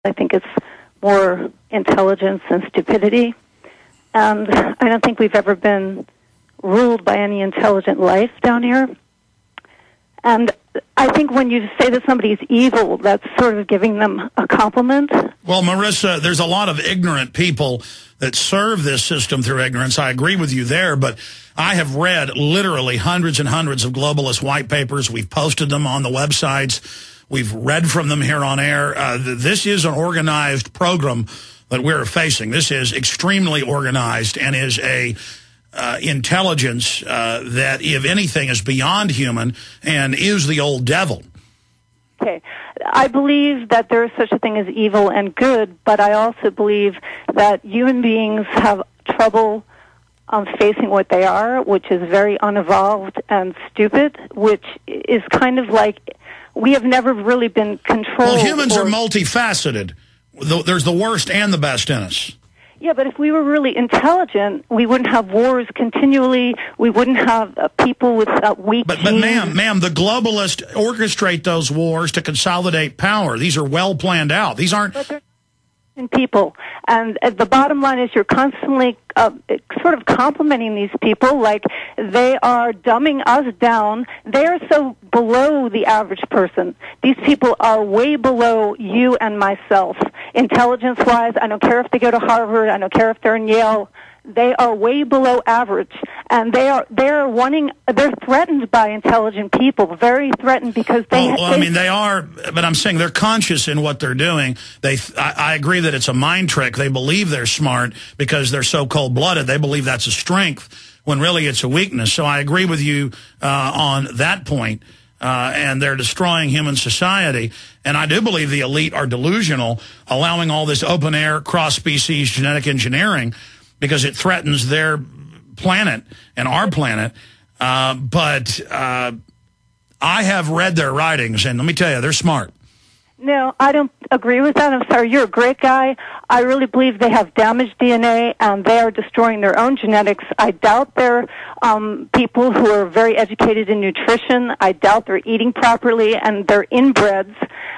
I think it's more intelligence than stupidity. And I don't think we've ever been ruled by any intelligent life down here. And I think when you say that somebody's evil, that's sort of giving them a compliment. Well, Marissa, there's a lot of ignorant people that serve this system through ignorance. I agree with you there, but I have read literally hundreds and hundreds of globalist white papers. We've posted them on the websites. We've read from them here on air. This is an organized program that we're facing. This is extremely organized and is a intelligence that, if anything, is beyond human and is the old devil. Okay. I believe that there is such a thing as evil and good, but I also believe that human beings have trouble facing what they are, which is very unevolved and stupid, which is kind of like we have never really been controlled. Well, humans are multifaceted. There's the worst and the best in us. Yeah, but if we were really intelligent, we wouldn't have wars continually. We wouldn't have people with weak But ma'am, the globalists orchestrate those wars to consolidate power. These are well planned out. These aren't people. And the bottom line is you're constantly sort of complimenting these people like they are dumbing us down. They are so below the average person. These people are way below you and myself. Intelligence-wise, I don't care if they go to Harvard, I don't care if they're in Yale. They are way below average, and they're threatened by intelligent people, very threatened because they. Well, I mean, they are, but I'm saying they're conscious in what they're doing. I agree that it's a mind trick. They believe they're smart because they're so cold-blooded. They believe that's a strength when really it's a weakness. So I agree with you on that point. And they're destroying human society. And I do believe the elite are delusional, allowing all this open-air, cross-species genetic engineering because it threatens their planet and our planet. But I have read their writings, and let me tell you, they're smart. No, I don't agree with that. I'm sorry. You're a great guy. I really believe they have damaged DNA, and they are destroying their own genetics. I doubt they're people who are very educated in nutrition. I doubt they're eating properly, and they're inbreds.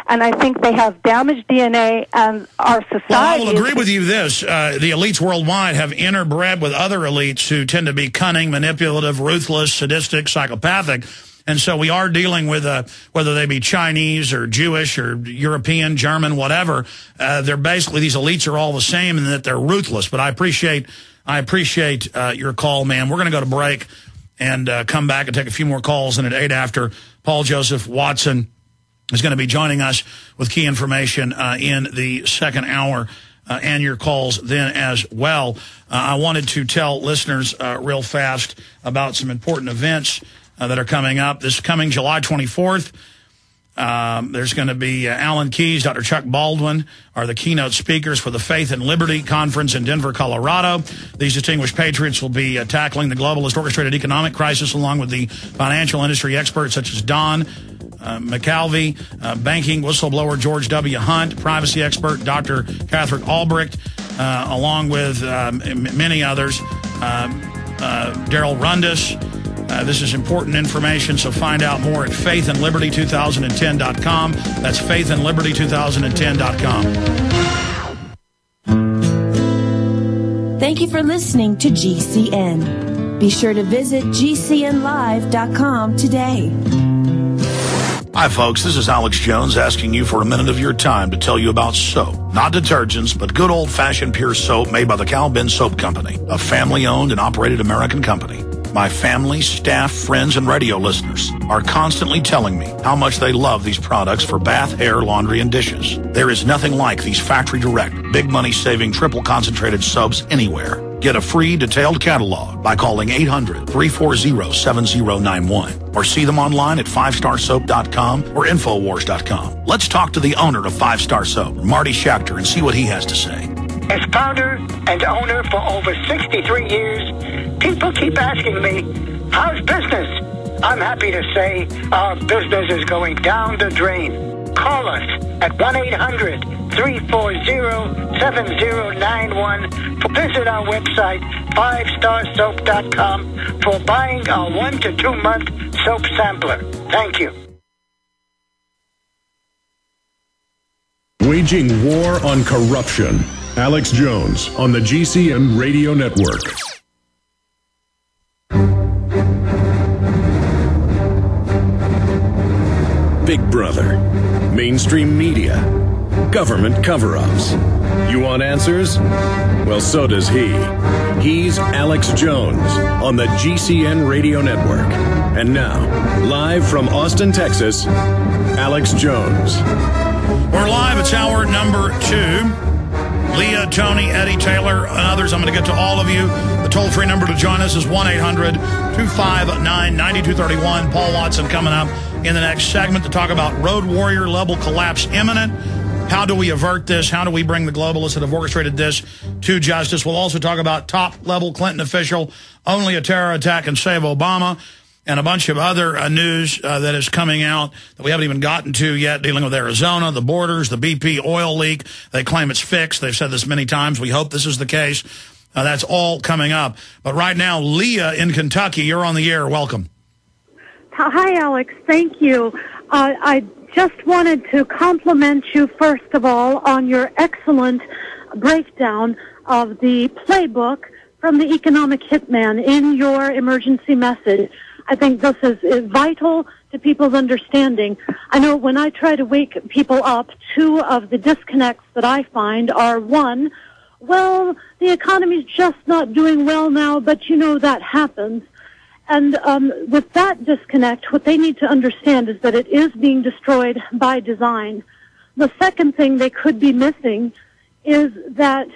And I think they have damaged DNA, and our society... Well, I will agree with you this. The elites worldwide have interbred with other elites who tend to be cunning, manipulative, ruthless, sadistic, psychopathic. And so we are dealing with, whether they be Chinese or Jewish or European, German, whatever, they're basically, these elites are all the same in that they're ruthless. But I appreciate your call, man. We're going to go to break and come back and take a few more calls. And at 8 after, Paul Joseph Watson is going to be joining us with key information in the second hour and your calls then as well. I wanted to tell listeners real fast about some important events that are coming up. This coming July 24th, there's going to be Alan Keyes, Dr. Chuck Baldwin are the keynote speakers for the Faith and Liberty Conference in Denver, Colorado. These distinguished patriots will be tackling the globalist orchestrated economic crisis along with the financial industry experts such as Don McAlvey, banking whistleblower George W. Hunt, privacy expert Dr. Catherine Albrecht, along with many others, Daryl Rundis. This is important information, so find out more at faithandliberty2010.com. That's faithandliberty2010.com. Thank you for listening to GCN. Be sure to visit GCNlive.com today. Hi, folks. This is Alex Jones asking you for a minute of your time to tell you about soap. Not detergents, but good old-fashioned pure soap made by the Cal-Ben Soap Company, a family-owned and operated American company. My family, staff, friends, and radio listeners are constantly telling me how much they love these products for bath, hair, laundry, and dishes. There is nothing like these factory-direct, big money-saving, triple-concentrated soaps anywhere. Get a free detailed catalog by calling 800-340-7091 or see them online at 5starsoap.com or Infowars.com. Let's talk to the owner of 5 Star Soap, Marty Schachter, and see what he has to say. As founder and owner for over 63 years, people keep asking me, how's business? I'm happy to say our business is going down the drain. Call us at 1-800-340-7091. Visit our website, 5starsoap.com, for buying our 1 to 2 month soap sampler. Thank you. Waging war on corruption. Alex Jones on the GCN Radio Network. Big Brother, mainstream media, government cover-ups. You want answers? Well, so does he. He's Alex Jones on the GCN Radio Network. And now, live from Austin, Texas, Alex Jones. We're live. It's hour number 2. Leah, Tony, Eddie, Taylor, and others. I'm going to get to all of you. The toll-free number to join us is 1-800-259-9231. Paul Watson coming up in the next segment to talk about road warrior level collapse imminent. How do we avert this? How do we bring the globalists that have orchestrated this to justice? We'll also talk about top-level Clinton official, only a terror attack and save Obama, and a bunch of other news that is coming out that we haven't even gotten to yet, dealing with Arizona, the borders, the BP oil leak. They claim it's fixed. They've said this many times. We hope this is the case. That's all coming up. But right now, Leah in Kentucky, you're on the air. Welcome. Hi, Alex. Thank you. I just wanted to compliment you, first of all, on your excellent breakdown of the playbook from the economic hitman in your emergency message. I think this is vital to people's understanding. I know when I try to wake people up, 2 of the disconnects that I find are, 1, well, the economy's just not doing well now, but you know that happens. And with that disconnect, what they need to understand is that it is being destroyed by design. The second thing they could be missing is that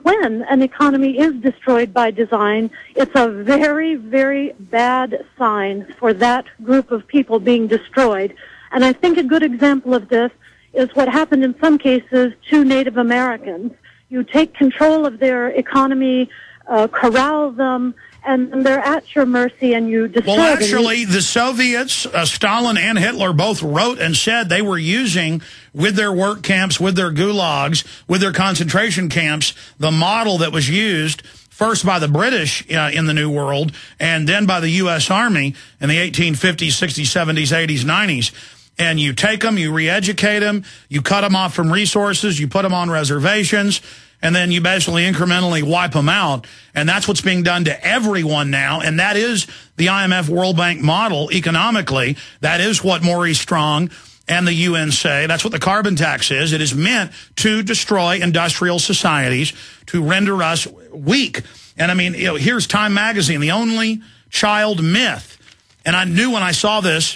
when an economy is destroyed by design, it's a very, very bad sign for that group of people being destroyed. And I think a good example of this is what happened in some cases to Native Americans. You take control of their economy, corral them, and they're at your mercy, and you destroy them. Well, actually, the Soviets, Stalin and Hitler both wrote and said they were using, with their work camps, with their gulags, with their concentration camps, the model that was used first by the British in the New World and then by the U.S. Army in the 1850s, 60s, 70s, 80s, 90s. And you take them, you re-educate them, you cut them off from resources, you put them on reservations, and then you basically incrementally wipe them out. And that's what's being done to everyone now. And that is the IMF World Bank model economically. That is what Maurice Strong and the UN say. That's what the carbon tax is. It is meant to destroy industrial societies, to render us weak. And I mean, you know, here's Time Magazine, the only child myth. And I knew when I saw this,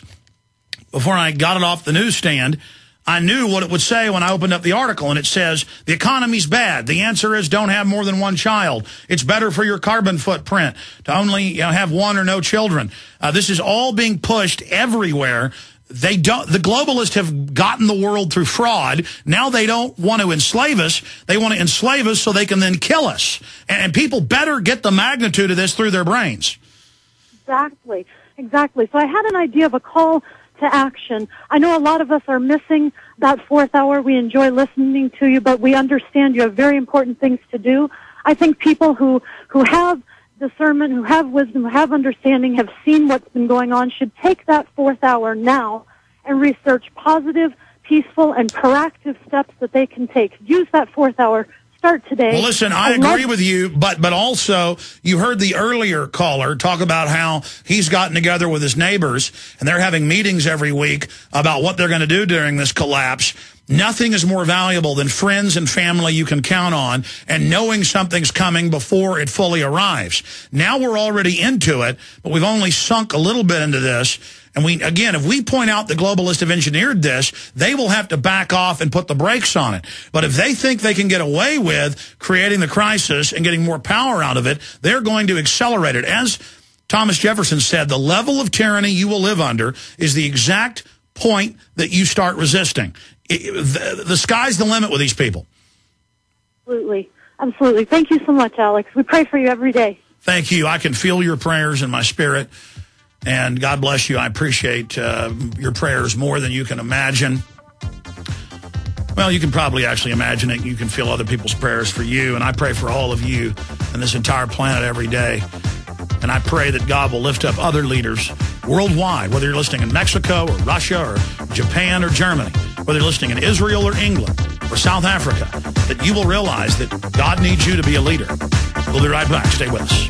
before I got it off the newsstand, I knew what it would say when I opened up the article, and it says, the economy's bad. The answer is don't have more than 1 child. It's better for your carbon footprint to only have 1 or no children. This is all being pushed everywhere. The globalists have gotten the world through fraud. Now they don't want to enslave us. They want to enslave us so they can then kill us. And people better get the magnitude of this through their brains. Exactly. So I had an idea of a call to action. I know a lot of us are missing that 4th hour. We enjoy listening to you, but we understand you have very important things to do. I think people who have discernment, who have wisdom, who have understanding, have seen what's been going on, should take that 4th hour now and research positive, peaceful, and proactive steps that they can take. Use that 4th hour. Start today. Well, listen, I agree with you, but also you heard the earlier caller talk about how he's gotten together with his neighbors, and they're having meetings every week about what they're going to do during this collapse. Nothing is more valuable than friends and family you can count on and knowing something's coming before it fully arrives. Now we're already into it, but we've only sunk a little bit into this. And again, if we point out the globalists have engineered this, they will have to back off and put the brakes on it. But if they think they can get away with creating the crisis and getting more power out of it, they're going to accelerate it. As Thomas Jefferson said, the level of tyranny you will live under is the exact point that you start resisting. The sky's the limit with these people. Absolutely. Thank you so much, Alex. We pray for you every day. Thank you. I can feel your prayers in my spirit. And God bless you. I appreciate your prayers more than you can imagine. Well, you can probably actually imagine it. You can feel other people's prayers for you. And I pray for all of you and this entire planet every day. And I pray that God will lift up other leaders worldwide, whether you're listening in Mexico or Russia or Japan or Germany. whether you're listening in Israel or England or South Africa, that you will realize that God needs you to be a leader. We'll be right back. Stay with us.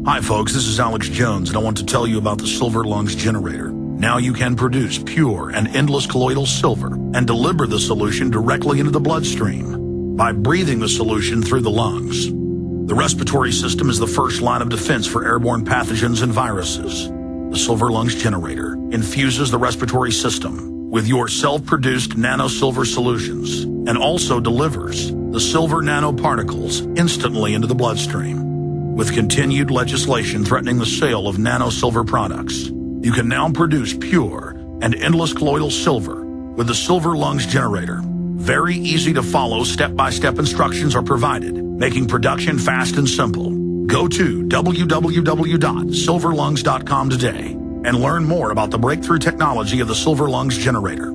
Hi, folks. This is Alex Jones, and I want to tell you about the Silver Lungs Generator. Now you can produce pure and endless colloidal silver and deliver the solution directly into the bloodstream by breathing the solution through the lungs. The respiratory system is the first line of defense for airborne pathogens and viruses. The Silver Lungs Generator infuses the respiratory system with your self-produced nano-silver solutions and also delivers the silver nanoparticles instantly into the bloodstream. With continued legislation threatening the sale of nano-silver products, you can now produce pure and endless colloidal silver with the Silver Lungs Generator. Very easy to follow step-by-step instructions are provided, making production fast and simple. Go to www.silverlungs.com today and learn more about the breakthrough technology of the Silver Lungs Generator.